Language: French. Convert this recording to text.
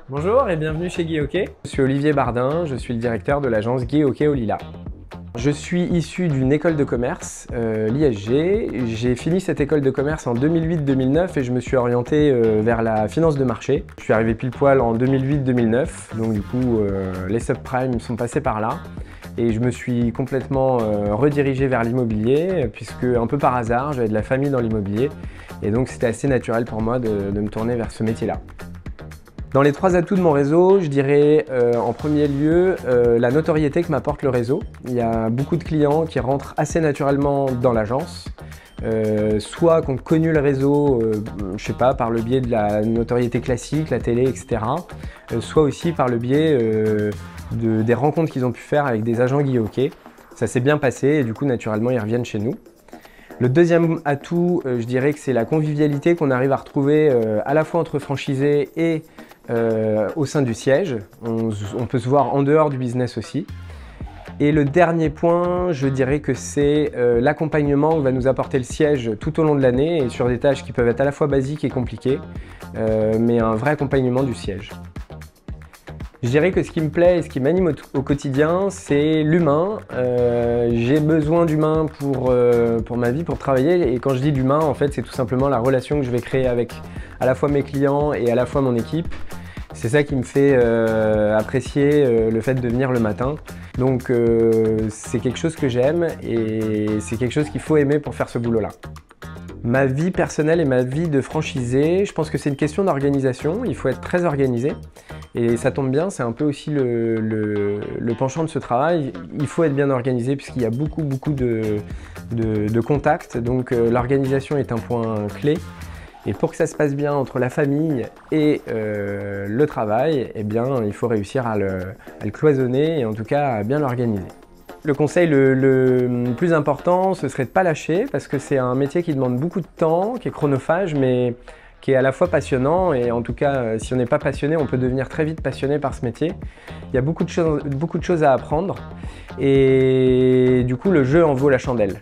Bonjour et bienvenue chez Guy Hockey. Je suis Olivier Bardin, je suis le directeur de l'agence Guy Hockey au Lilas. Je suis issu d'une école de commerce, l'ISG. J'ai fini cette école de commerce en 2008-2009 et je me suis orienté vers la finance de marché. Je suis arrivé pile poil en 2008-2009, donc du coup les subprimes sont passés par là. Et je me suis complètement redirigé vers l'immobilier puisque un peu par hasard j'avais de la famille dans l'immobilier et donc c'était assez naturel pour moi de me tourner vers ce métier-là. Dans les 3 atouts de mon réseau, je dirais en premier lieu la notoriété que m'apporte le réseau. Il y a beaucoup de clients qui rentrent assez naturellement dans l'agence, soit qui ont connu le réseau, je sais pas, par le biais de la notoriété classique, la télé, etc. Soit aussi par le biais des rencontres qu'ils ont pu faire avec des agents Guy Hockey. Ça s'est bien passé et du coup naturellement ils reviennent chez nous. Le deuxième atout, je dirais que c'est la convivialité qu'on arrive à retrouver à la fois entre franchisés et au sein du siège. On peut se voir en dehors du business aussi. Et le dernier point, je dirais que c'est l'accompagnement que va nous apporter le siège tout au long de l'année et sur des tâches qui peuvent être à la fois basiques et compliquées, mais un vrai accompagnement du siège. Je dirais que ce qui me plaît et ce qui m'anime au quotidien, c'est l'humain. J'ai besoin d'humain pour ma vie, pour travailler. Et quand je dis d'humain, en fait, c'est tout simplement la relation que je vais créer avec à la fois mes clients et à la fois mon équipe. C'est ça qui me fait apprécier le fait de venir le matin. Donc c'est quelque chose que j'aime et c'est quelque chose qu'il faut aimer pour faire ce boulot-là. Ma vie personnelle et ma vie de franchisé, je pense que c'est une question d'organisation. Il faut être très organisé. Et ça tombe bien, c'est un peu aussi le penchant de ce travail. Il faut être bien organisé puisqu'il y a beaucoup de contacts. Donc l'organisation est un point clé. Et pour que ça se passe bien entre la famille et le travail, eh bien, il faut réussir à le cloisonner et en tout cas à bien l'organiser. Le conseil le plus important, ce serait de ne pas lâcher parce que c'est un métier qui demande beaucoup de temps, qui est chronophage, mais qui est à la fois passionnant et en tout cas, si on n'est pas passionné, on peut devenir très vite passionné par ce métier. Il y a beaucoup de choses à apprendre et du coup, le jeu en vaut la chandelle.